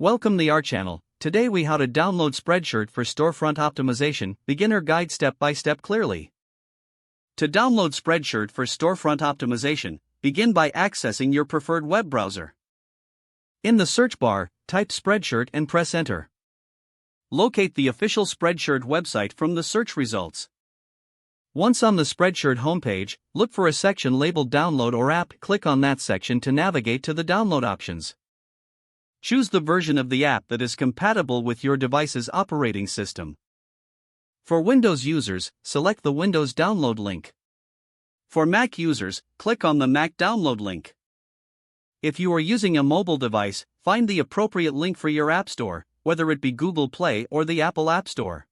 Welcome to our channel. Today we how to download Spreadshirt for storefront optimization, beginner guide step by step clearly. To download Spreadshirt for storefront optimization, begin by accessing your preferred web browser. In the search bar, type Spreadshirt and press enter. Locate the official Spreadshirt website from the search results. Once on the Spreadshirt homepage, look for a section labeled Download or App. Click on that section to navigate to the download options. Choose the version of the app that is compatible with your device's operating system. For Windows users, select the Windows download link. For Mac users, click on the Mac download link. If you are using a mobile device, find the appropriate link for your App Store, whether it be Google Play or the Apple App Store.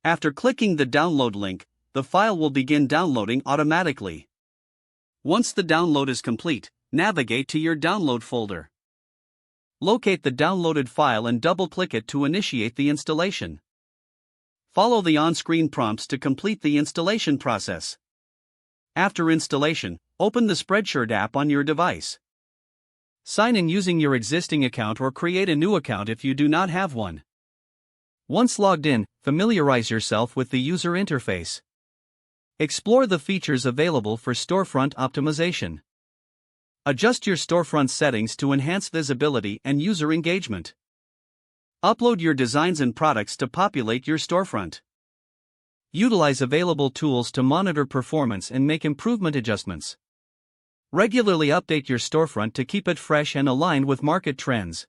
After clicking the download link, the file will begin downloading automatically. Once the download is complete, navigate to your download folder. Locate the downloaded file and double-click it to initiate the installation. Follow the on-screen prompts to complete the installation process. After installation, open the Spreadshirt app on your device. Sign in using your existing account or create a new account if you do not have one. Once logged in, familiarize yourself with the user interface. Explore the features available for storefront optimization. Adjust your storefront settings to enhance visibility and user engagement. Upload your designs and products to populate your storefront. Utilize available tools to monitor performance and make improvement adjustments. Regularly update your storefront to keep it fresh and aligned with market trends.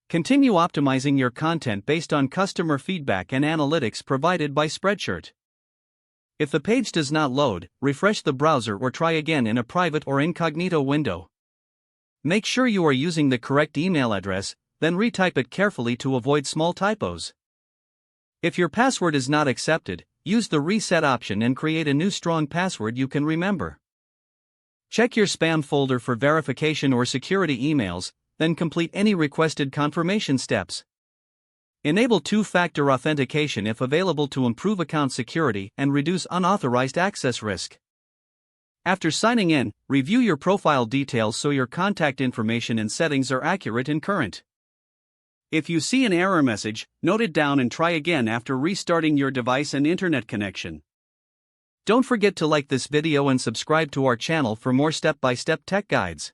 Continue optimizing your content based on customer feedback and analytics provided by Spreadshirt. If the page does not load, refresh the browser or try again in a private or incognito window. Make sure you are using the correct email address, then retype it carefully to avoid small typos. If your password is not accepted, use the reset option and create a new strong password you can remember. Check your spam folder for verification or security emails, then complete any requested confirmation steps. Enable two-factor authentication if available to improve account security and reduce unauthorized access risk. After signing in, review your profile details so your contact information and settings are accurate and current. If you see an error message, note it down and try again after restarting your device and internet connection. Don't forget to like this video and subscribe to our channel for more step-by-step tech guides.